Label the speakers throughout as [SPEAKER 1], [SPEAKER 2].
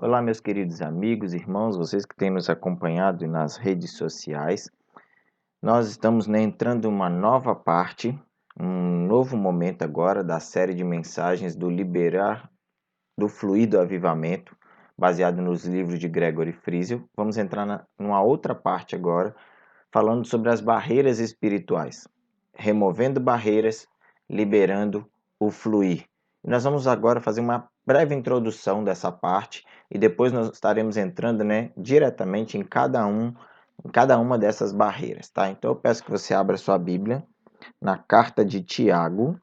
[SPEAKER 1] Olá, meus queridos amigos, irmãos, vocês que têm nos acompanhado nas redes sociais. Nós estamos entrando em uma nova parte, um novo momento agora da série de mensagens do Liberar do Fluido Avivamento, baseado nos livros de Gregory Friesel. Vamos entrar numa outra parte agora, falando sobre as barreiras espirituais, removendo barreiras, liberando o fluir. E nós vamos agora fazer uma breve introdução dessa parte e depois nós estaremos entrando, diretamente em cada uma dessas barreiras, tá? Então eu peço que você abra sua Bíblia na carta de Tiago,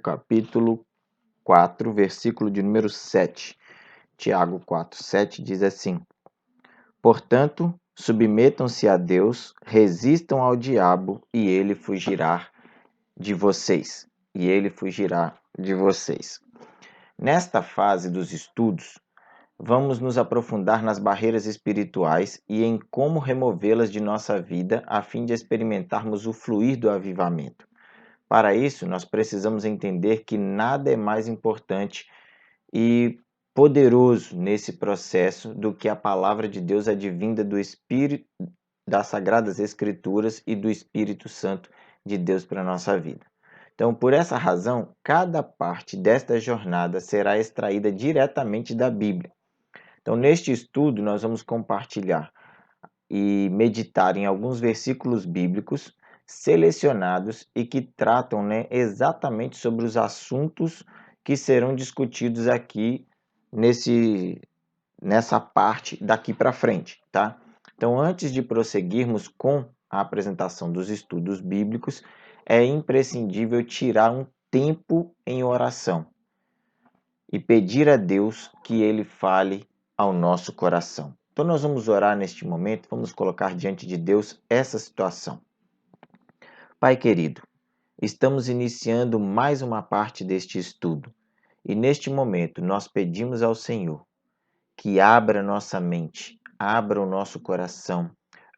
[SPEAKER 1] capítulo 4, versículo de número 7. Tiago 4, 7 diz assim: Portanto, submetam-se a Deus, resistam ao diabo e ele fugirá de vocês. Nesta fase dos estudos, vamos nos aprofundar nas barreiras espirituais e em como removê-las de nossa vida a fim de experimentarmos o fluir do avivamento. Para isso, nós precisamos entender que nada é mais importante e poderoso nesse processo do que a palavra de Deus advinda do Espírito, das Sagradas Escrituras e do Espírito Santo de Deus para a nossa vida. Então, por essa razão, cada parte desta jornada será extraída diretamente da Bíblia. Então, neste estudo, nós vamos compartilhar e meditar em alguns versículos bíblicos selecionados e que tratam, exatamente sobre os assuntos que serão discutidos aqui nessa parte daqui para frente, tá? Então, antes de prosseguirmos com a apresentação dos estudos bíblicos, é imprescindível tirar um tempo em oração e pedir a Deus que Ele fale ao nosso coração. Então, nós vamos orar neste momento, vamos colocar diante de Deus essa situação. Pai querido, estamos iniciando mais uma parte deste estudo e neste momento nós pedimos ao Senhor que abra nossa mente, abra o nosso coração,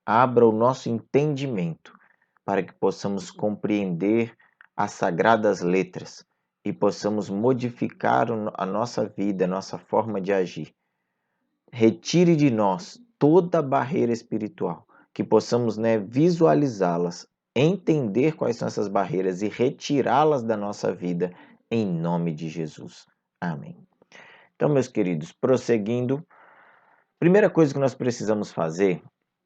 [SPEAKER 1] abra o nosso entendimento para que possamos compreender as sagradas letras e possamos modificar a nossa vida, a nossa forma de agir. Retire de nós toda barreira espiritual, que possamos visualizá-las, entender quais são essas barreiras e retirá-las da nossa vida, em nome de Jesus. Amém. Então, meus queridos, prosseguindo, primeira coisa que nós precisamos fazer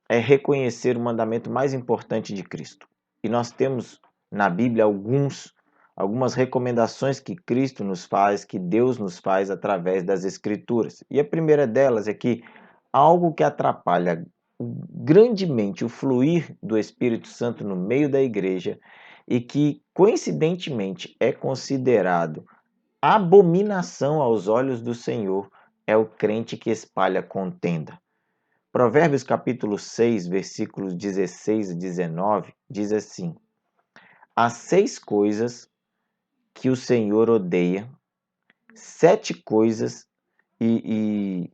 [SPEAKER 1] é reconhecer o mandamento mais importante de Cristo. E nós temos na Bíblia algumas recomendações que Cristo nos faz, que Deus nos faz através das Escrituras. E a primeira delas é que algo que atrapalha grandemente o fluir do Espírito Santo no meio da igreja e que, coincidentemente, é considerado abominação aos olhos do Senhor, é o crente que espalha contenda. Provérbios capítulo 6, versículos 16 e 19, diz assim: Há 6 coisas que o Senhor odeia, 7 coisas e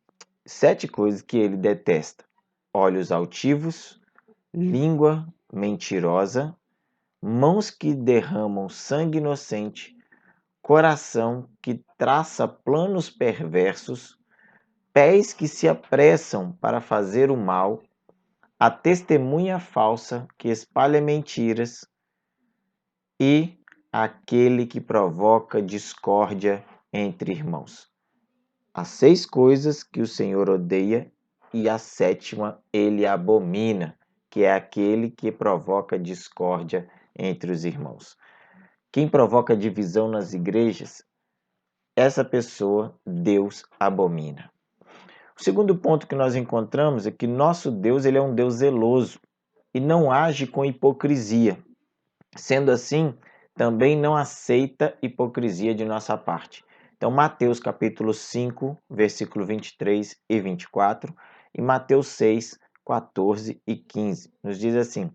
[SPEAKER 1] 7 coisas que ele detesta: olhos altivos, língua mentirosa, mãos que derramam sangue inocente, coração que traça planos perversos, pés que se apressam para fazer o mal, a testemunha falsa que espalha mentiras e aquele que provoca discórdia entre irmãos. Há 6 coisas que o Senhor odeia e a 7ª ele abomina, que é aquele que provoca discórdia entre os irmãos. Quem provoca divisão nas igrejas, essa pessoa Deus abomina. O segundo ponto que nós encontramos é que nosso Deus ele é um Deus zeloso e não age com hipocrisia. Sendo assim, também não aceita hipocrisia de nossa parte. Então, Mateus capítulo 5, versículo 23 e 24 e Mateus 6, 14 e 15 nos diz assim: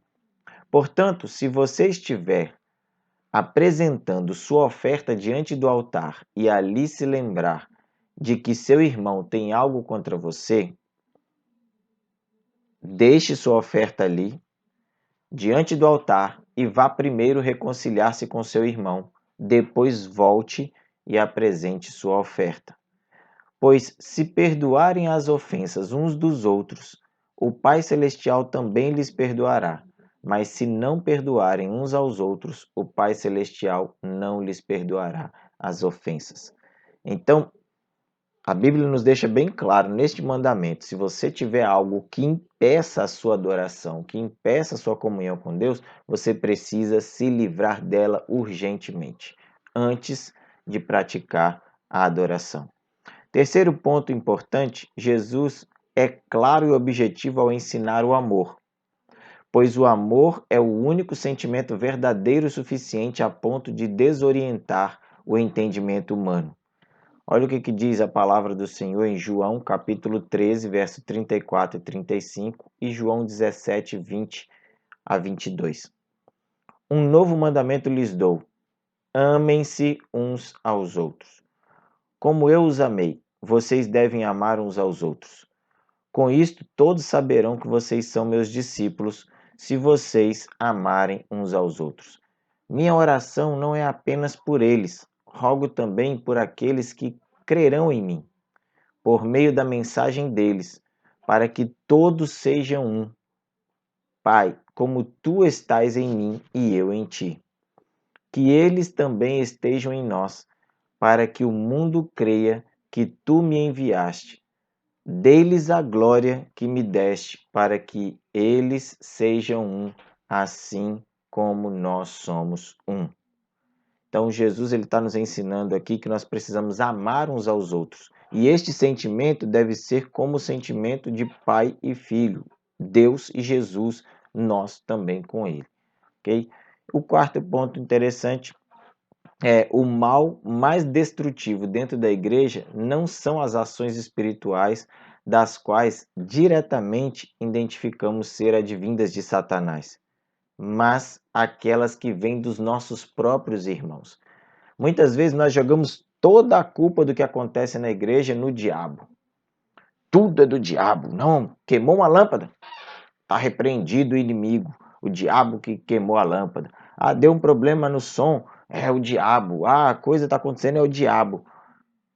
[SPEAKER 1] Portanto, se você estiver apresentando sua oferta diante do altar e ali se lembrar de que seu irmão tem algo contra você, deixe sua oferta ali, diante do altar, e vá primeiro reconciliar-se com seu irmão. Depois volte e apresente sua oferta. Pois se perdoarem as ofensas uns dos outros, o Pai Celestial também lhes perdoará. Mas se não perdoarem uns aos outros, o Pai Celestial não lhes perdoará as ofensas. Então, a Bíblia nos deixa bem claro neste mandamento: se você tiver algo que impeça a sua adoração, que impeça a sua comunhão com Deus, você precisa se livrar dela urgentemente, antes de praticar a adoração. Terceiro ponto importante: Jesus é claro e objetivo ao ensinar o amor, pois o amor é o único sentimento verdadeiro o suficiente a ponto de desorientar o entendimento humano. Olha o que diz a palavra do Senhor em João capítulo 13, verso 34 e 35 e João 17, 20 a 22. Um novo mandamento lhes dou: amem-se uns aos outros. Como eu os amei, vocês devem amar uns aos outros. Com isto, todos saberão que vocês são meus discípulos, se vocês amarem uns aos outros. Minha oração não é apenas por eles, rogo também por aqueles que crerão em mim, por meio da mensagem deles, para que todos sejam um. Pai, como tu estás em mim e eu em ti. Que eles também estejam em nós, para que o mundo creia que tu me enviaste. Dê-lhes a glória que me deste, para que eles sejam um, assim como nós somos um. Então, Jesus está nos ensinando aqui que nós precisamos amar uns aos outros. E este sentimento deve ser como o sentimento de pai e filho, Deus e Jesus, nós também com ele. Okay? O quarto ponto interessante é o mal mais destrutivo dentro da igreja não são as ações espirituais das quais diretamente identificamos ser advindas de Satanás, mas aquelas que vêm dos nossos próprios irmãos. Muitas vezes nós jogamos toda a culpa do que acontece na igreja no diabo. Tudo é do diabo. Não, queimou uma lâmpada. Está repreendido o inimigo, o diabo que queimou a lâmpada. Ah, deu um problema no som, é o diabo. Ah, a coisa está acontecendo, é o diabo.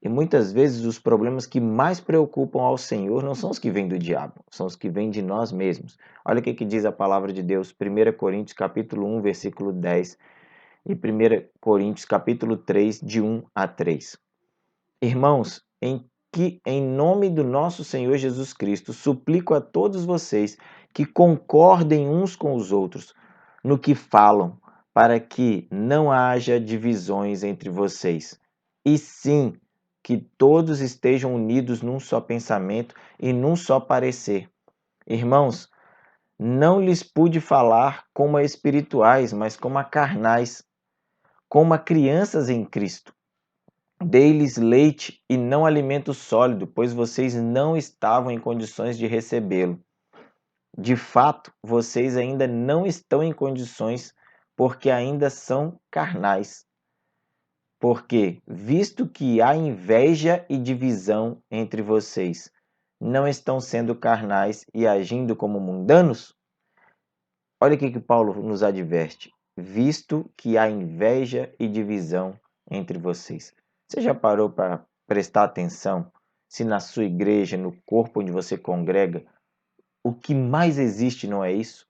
[SPEAKER 1] E muitas vezes os problemas que mais preocupam ao Senhor não são os que vêm do diabo, são os que vêm de nós mesmos. Olha o que diz a palavra de Deus, 1 Coríntios capítulo 1, versículo 10 e 1 Coríntios capítulo 3, de 1 a 3. Irmãos, em nome do nosso Senhor Jesus Cristo, suplico a todos vocês que concordem uns com os outros no que falam, para que não haja divisões entre vocês, e sim que todos estejam unidos num só pensamento e num só parecer. Irmãos, não lhes pude falar como a espirituais, mas como a carnais, como a crianças em Cristo. Dei-lhes leite e não alimento sólido, pois vocês não estavam em condições de recebê-lo. De fato, vocês ainda não estão em condições, porque ainda são carnais. Porque, visto que há inveja e divisão entre vocês, não estão sendo carnais e agindo como mundanos? Olha o que Paulo nos adverte. Visto que há inveja e divisão entre vocês. Você já parou para prestar atenção se na sua igreja, no corpo onde você congrega, o que mais existe não é isso?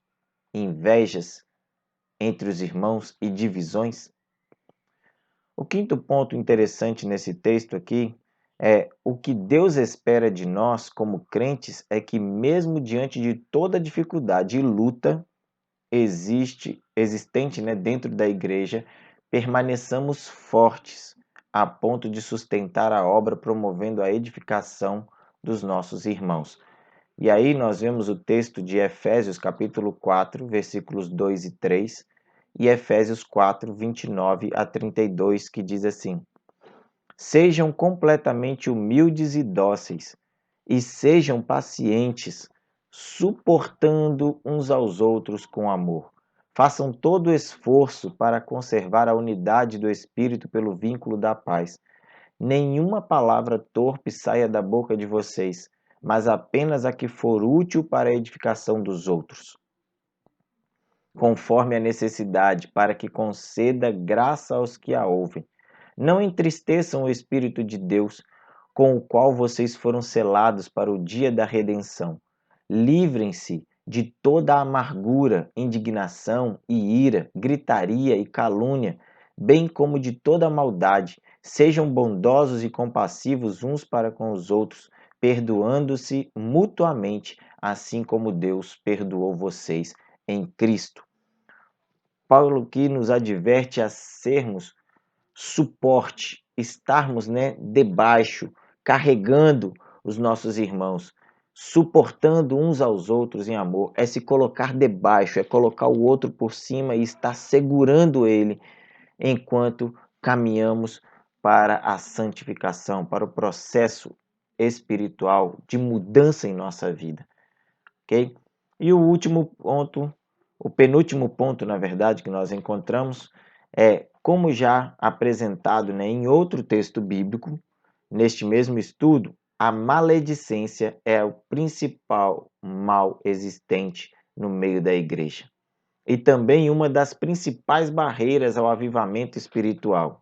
[SPEAKER 1] Invejas entre os irmãos e divisões? O quinto ponto interessante nesse texto aqui é o que Deus espera de nós como crentes é que mesmo diante de toda dificuldade e luta existente, né, dentro da igreja, permaneçamos fortes a ponto de sustentar a obra promovendo a edificação dos nossos irmãos. E aí nós vemos o texto de Efésios capítulo 4, versículos 2 e 3, e Efésios 4, 29 a 32, que diz assim: Sejam completamente humildes e dóceis, e sejam pacientes, suportando uns aos outros com amor. Façam todo o esforço para conservar a unidade do Espírito pelo vínculo da paz. Nenhuma palavra torpe saia da boca de vocês, mas apenas a que for útil para a edificação dos outros, conforme a necessidade, para que conceda graça aos que a ouvem. Não entristeçam o Espírito de Deus, com o qual vocês foram selados para o dia da redenção. Livrem-se de toda a amargura, indignação e ira, gritaria e calúnia, bem como de toda a maldade. Sejam bondosos e compassivos uns para com os outros, perdoando-se mutuamente, assim como Deus perdoou vocês em Cristo. Paulo que nos adverte a sermos suporte, estarmos, debaixo, carregando os nossos irmãos, suportando uns aos outros em amor, é se colocar debaixo, é colocar o outro por cima e estar segurando ele enquanto caminhamos para a santificação, para o processo espiritual de mudança em nossa vida, ok? E o último ponto, o penúltimo ponto, na verdade, que nós encontramos é, como já apresentado, em outro texto bíblico, neste mesmo estudo, a maledicência é o principal mal existente no meio da igreja e também uma das principais barreiras ao avivamento espiritual,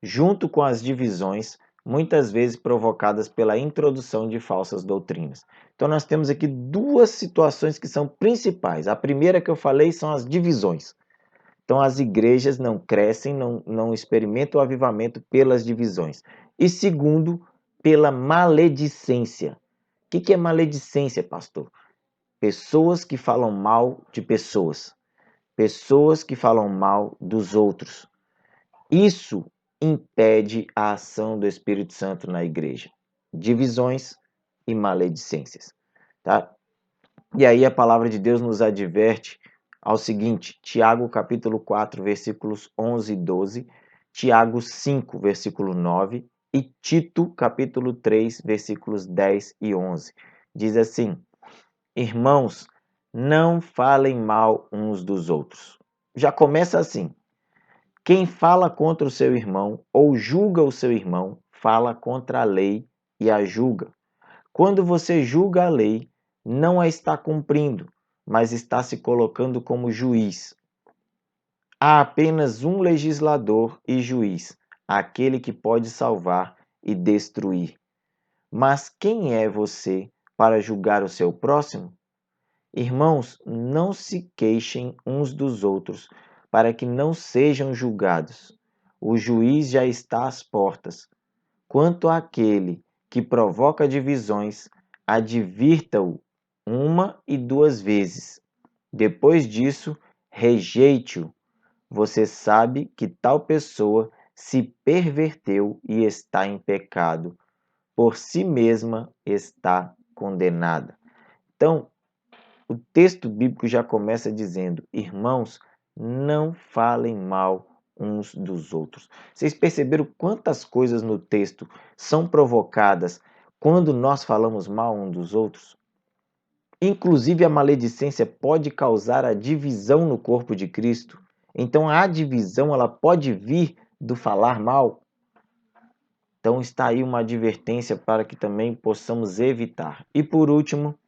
[SPEAKER 1] junto com as divisões, muitas vezes provocadas pela introdução de falsas doutrinas. Então, nós temos aqui duas situações que são principais. A primeira que eu falei são as divisões. Então, as igrejas não crescem, não experimentam o avivamento pelas divisões. E segundo, pela maledicência. O que é maledicência, pastor? Pessoas que falam mal de pessoas. Pessoas que falam mal dos outros. Isso impede a ação do Espírito Santo na igreja. Divisões e maledicências. Tá? E aí a palavra de Deus nos adverte ao seguinte, Tiago capítulo 4, versículos 11 e 12, Tiago 5, versículo 9 e Tito capítulo 3, versículos 10 e 11. Diz assim, irmãos, não falem mal uns dos outros. Já começa assim, quem fala contra o seu irmão ou julga o seu irmão, fala contra a lei e a julga. Quando você julga a lei, não a está cumprindo, mas está se colocando como juiz. Há apenas um legislador e juiz, aquele que pode salvar e destruir. Mas quem é você para julgar o seu próximo? Irmãos, não se queixem uns dos outros, para que não sejam julgados. O juiz já está às portas. Quanto àquele que provoca divisões, advirta-o 1 e 2 vezes. Depois disso, rejeite-o. Você sabe que tal pessoa se perverteu e está em pecado. Por si mesma está condenada. Então, o texto bíblico já começa dizendo, irmãos, não falem mal uns dos outros. Vocês perceberam quantas coisas no texto são provocadas quando nós falamos mal uns dos outros? Inclusive a maledicência pode causar a divisão no corpo de Cristo. Então a divisão ela pode vir do falar mal. Então está aí uma advertência para que também possamos evitar. E por último,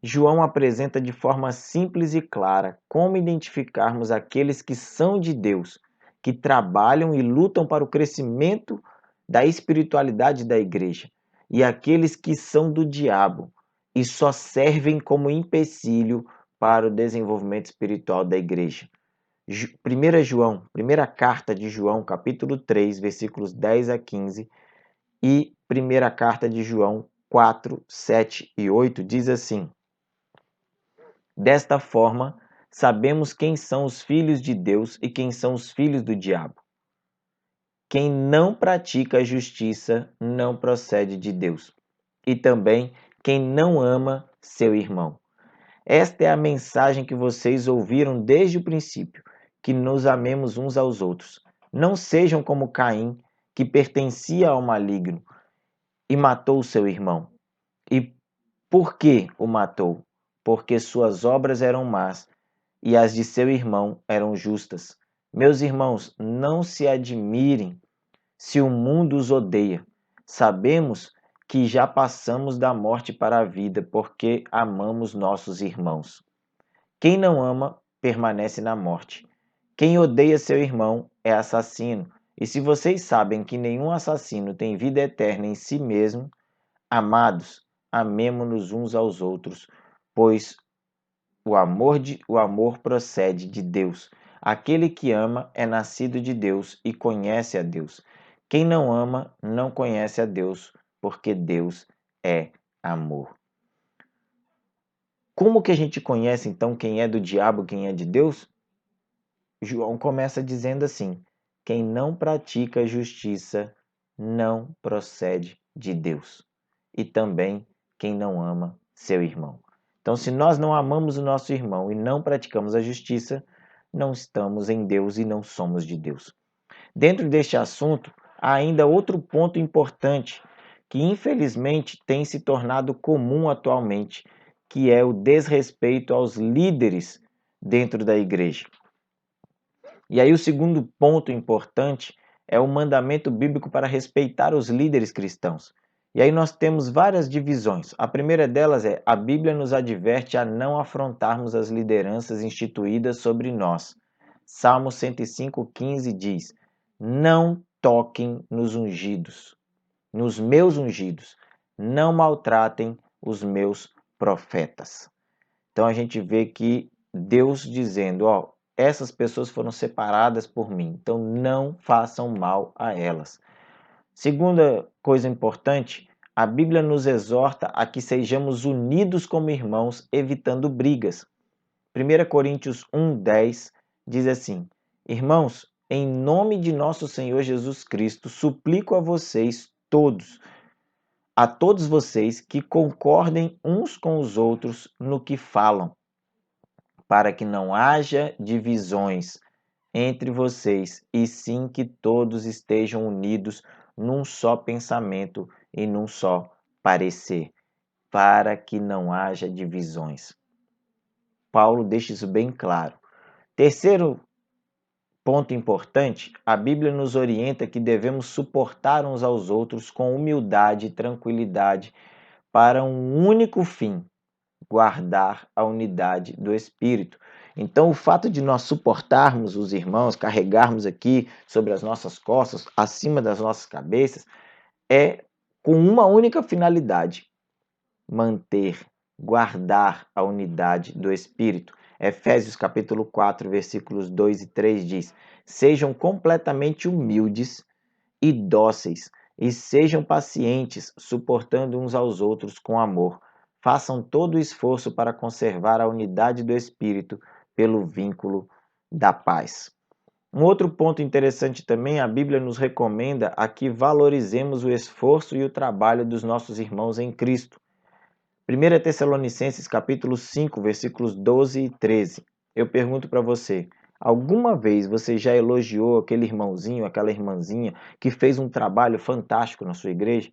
[SPEAKER 1] João apresenta de forma simples e clara como identificarmos aqueles que são de Deus, que trabalham e lutam para o crescimento da espiritualidade da igreja, e aqueles que são do diabo e só servem como empecilho para o desenvolvimento espiritual da igreja. 1 João, primeira carta de João, capítulo 3, versículos 10 a 15, e primeira carta de João 4, 7 e 8 diz assim: desta forma, sabemos quem são os filhos de Deus e quem são os filhos do diabo. Quem não pratica a justiça não procede de Deus. E também quem não ama seu irmão. Esta é a mensagem que vocês ouviram desde o princípio, que nos amemos uns aos outros. Não sejam como Caim, que pertencia ao maligno e matou seu irmão. E por que o matou? Porque suas obras eram más e as de seu irmão eram justas. Meus irmãos, não se admirem se o mundo os odeia. Sabemos que já passamos da morte para a vida porque amamos nossos irmãos. Quem não ama permanece na morte. Quem odeia seu irmão é assassino. E se vocês sabem que nenhum assassino tem vida eterna em si mesmo, amados, amemo-nos uns aos outros, pois o amor procede de Deus. Aquele que ama é nascido de Deus e conhece a Deus. Quem não ama não conhece a Deus, porque Deus é amor. Como que a gente conhece então quem é do diabo, quem é de Deus? João começa dizendo assim: quem não pratica justiça não procede de Deus. E também quem não ama seu irmão. Então, se nós não amamos o nosso irmão e não praticamos a justiça, não estamos em Deus e não somos de Deus. Dentro deste assunto, há ainda outro ponto importante que infelizmente tem se tornado comum atualmente, que é o desrespeito aos líderes dentro da igreja. E aí o segundo ponto importante é o mandamento bíblico para respeitar os líderes cristãos. E aí nós temos várias divisões. A primeira delas é: a Bíblia nos adverte a não afrontarmos as lideranças instituídas sobre nós. Salmo 105:15 diz: não toquem nos ungidos, nos meus ungidos, não maltratem os meus profetas. Então a gente vê que Deus dizendo, ó, essas pessoas foram separadas por mim, então não façam mal a elas. Segunda coisa importante, a Bíblia nos exorta a que sejamos unidos como irmãos, evitando brigas. 1 Coríntios 1:10 diz assim: irmãos, em nome de nosso Senhor Jesus Cristo, suplico a vocês todos, a todos vocês que concordem uns com os outros no que falam, para que não haja divisões entre vocês, e sim que todos estejam unidos num só pensamento e num só parecer, para que não haja divisões. Paulo deixa isso bem claro. Terceiro ponto importante, a Bíblia nos orienta que devemos suportar uns aos outros com humildade e tranquilidade para um único fim: guardar a unidade do Espírito. Então, o fato de nós suportarmos os irmãos, carregarmos aqui sobre as nossas costas, acima das nossas cabeças, é com uma única finalidade: manter, guardar a unidade do Espírito. Efésios capítulo 4, versículos 2 e 3 diz: sejam completamente humildes e dóceis, e sejam pacientes, suportando uns aos outros com amor. Façam todo o esforço para conservar a unidade do Espírito pelo vínculo da paz. Um outro ponto interessante também, a Bíblia nos recomenda a que valorizemos o esforço e o trabalho dos nossos irmãos em Cristo. 1 Tessalonicenses capítulo 5, versículos 12 e 13. Eu pergunto para você: alguma vez você já elogiou aquele irmãozinho, aquela irmãzinha que fez um trabalho fantástico na sua igreja?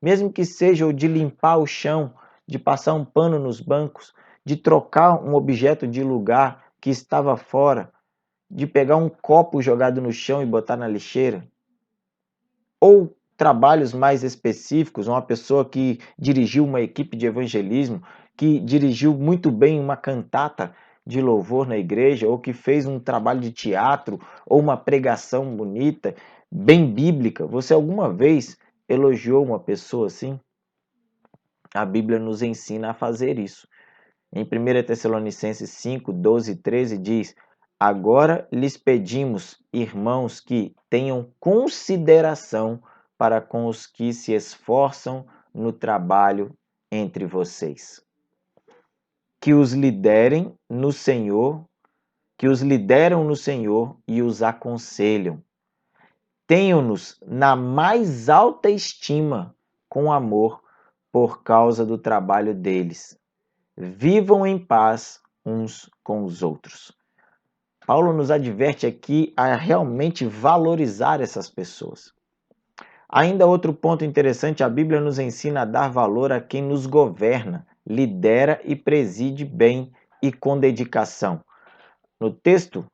[SPEAKER 1] Mesmo que seja o de limpar o chão, de passar um pano nos bancos, de trocar um objeto de lugar que estava fora, de pegar um copo jogado no chão e botar na lixeira? Ou trabalhos mais específicos, uma pessoa que dirigiu uma equipe de evangelismo, que dirigiu muito bem uma cantata de louvor na igreja, ou que fez um trabalho de teatro, ou uma pregação bonita, bem bíblica. Você alguma vez elogiou uma pessoa assim? A Bíblia nos ensina a fazer isso. Em 1 Tessalonicenses 5, 12 e 13 diz: agora lhes pedimos, irmãos, que tenham consideração para com os que se esforçam no trabalho entre vocês. Que os liderem no Senhor, que os lideram no Senhor e os aconselham. Tenham-nos na mais alta estima com amor por causa do trabalho deles. Vivam em paz uns com os outros. Paulo nos adverte aqui a realmente valorizar essas pessoas. Ainda outro ponto interessante, a Bíblia nos ensina a dar valor a quem nos governa, lidera e preside bem e com dedicação. No texto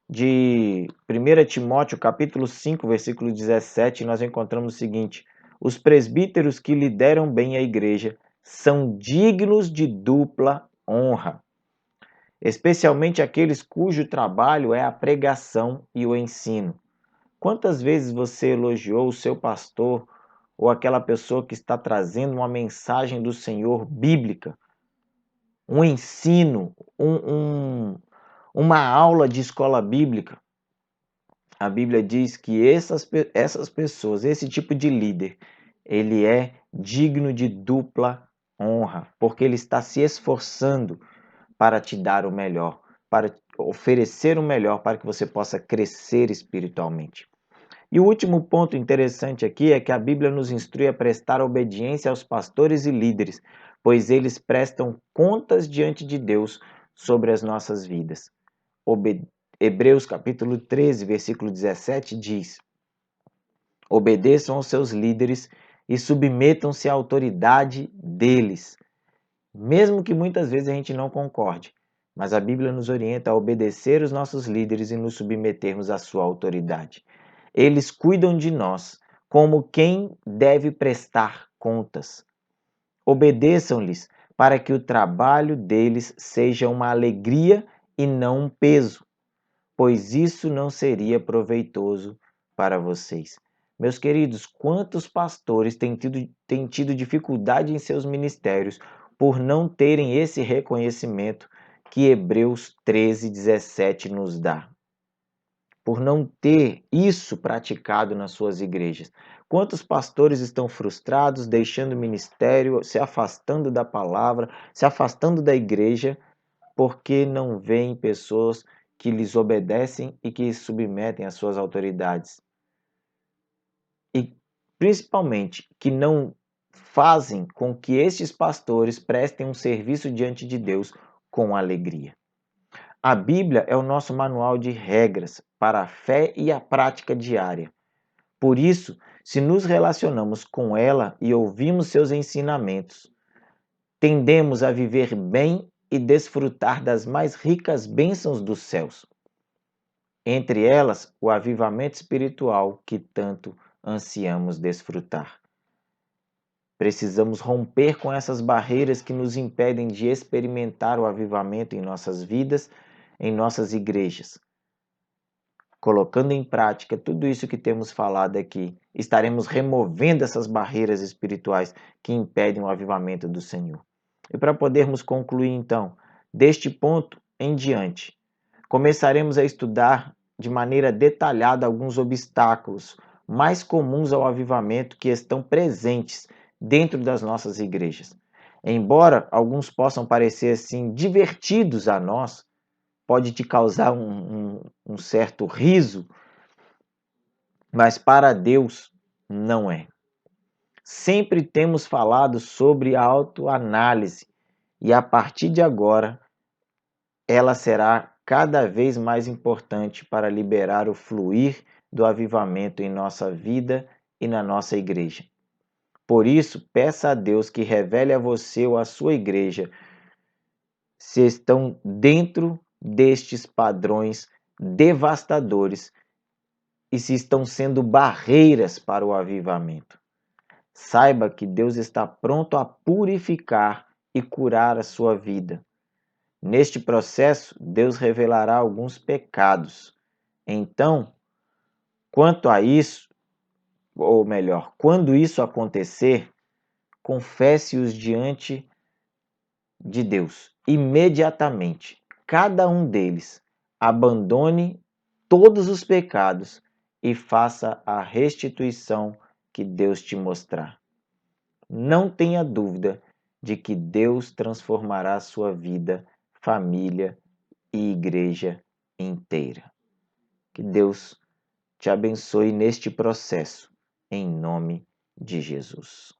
[SPEAKER 1] de 1 Timóteo, capítulo 5, versículo 17, nós encontramos o seguinte: os presbíteros que lideram bem a igreja são dignos de dupla honra, especialmente aqueles cujo trabalho é a pregação e o ensino. Quantas vezes você elogiou o seu pastor ou aquela pessoa que está trazendo uma mensagem do Senhor bíblica, um ensino, uma aula de escola bíblica? A Bíblia diz que essas pessoas, esse tipo de líder, ele é digno de dupla honra, porque ele está se esforçando para te dar o melhor, para oferecer o melhor para que você possa crescer espiritualmente. E o último ponto interessante aqui é que a Bíblia nos instrui a prestar obediência aos pastores e líderes, pois eles prestam contas diante de Deus sobre as nossas vidas. Hebreus capítulo 13, versículo 17 diz: obedeçam aos seus líderes e submetam-se à autoridade deles. Mesmo que muitas vezes a gente não concorde, mas a Bíblia nos orienta a obedecer os nossos líderes e nos submetermos à sua autoridade. Eles cuidam de nós como quem deve prestar contas. Obedeçam-lhes para que o trabalho deles seja uma alegria e não um peso, pois isso não seria proveitoso para vocês. Meus queridos, quantos pastores têm tido dificuldade em seus ministérios por não terem esse reconhecimento que Hebreus 13, 17 nos dá? Por não ter isso praticado nas suas igrejas. Quantos pastores estão frustrados, deixando o ministério, se afastando da palavra, se afastando da igreja, porque não veem pessoas que lhes obedecem e que se submetem às suas autoridades. E principalmente que não fazem com que estes pastores prestem um serviço diante de Deus com alegria. A Bíblia é o nosso manual de regras para a fé e a prática diária. Por isso, se nos relacionamos com ela e ouvimos seus ensinamentos, tendemos a viver bem e desfrutar das mais ricas bênçãos dos céus. Entre elas, o avivamento espiritual que tanto ansiamos desfrutar. Precisamos romper com essas barreiras que nos impedem de experimentar o avivamento em nossas vidas, em nossas igrejas. Colocando em prática tudo isso que temos falado aqui, estaremos removendo essas barreiras espirituais que impedem o avivamento do Senhor. E para podermos concluir, então, deste ponto em diante, começaremos a estudar de maneira detalhada alguns obstáculos mais comuns ao avivamento que estão presentes dentro das nossas igrejas. Embora alguns possam parecer assim divertidos a nós, pode te causar um certo riso, mas para Deus não é. Sempre temos falado sobre a autoanálise e a partir de agora ela será cada vez mais importante para liberar o fluir do avivamento em nossa vida e na nossa igreja. Por isso, peça a Deus que revele a você ou à sua igreja se estão dentro destes padrões devastadores e se estão sendo barreiras para o avivamento. Saiba que Deus está pronto a purificar e curar a sua vida. Neste processo, Deus revelará alguns pecados. Então, quanto a isso, ou melhor, quando isso acontecer, confesse-os diante de Deus imediatamente. Cada um deles abandone todos os pecados e faça a restituição que Deus te mostrar. Não tenha dúvida de que Deus transformará a sua vida, família e igreja inteira. Que Deus te abençoe neste processo, em nome de Jesus.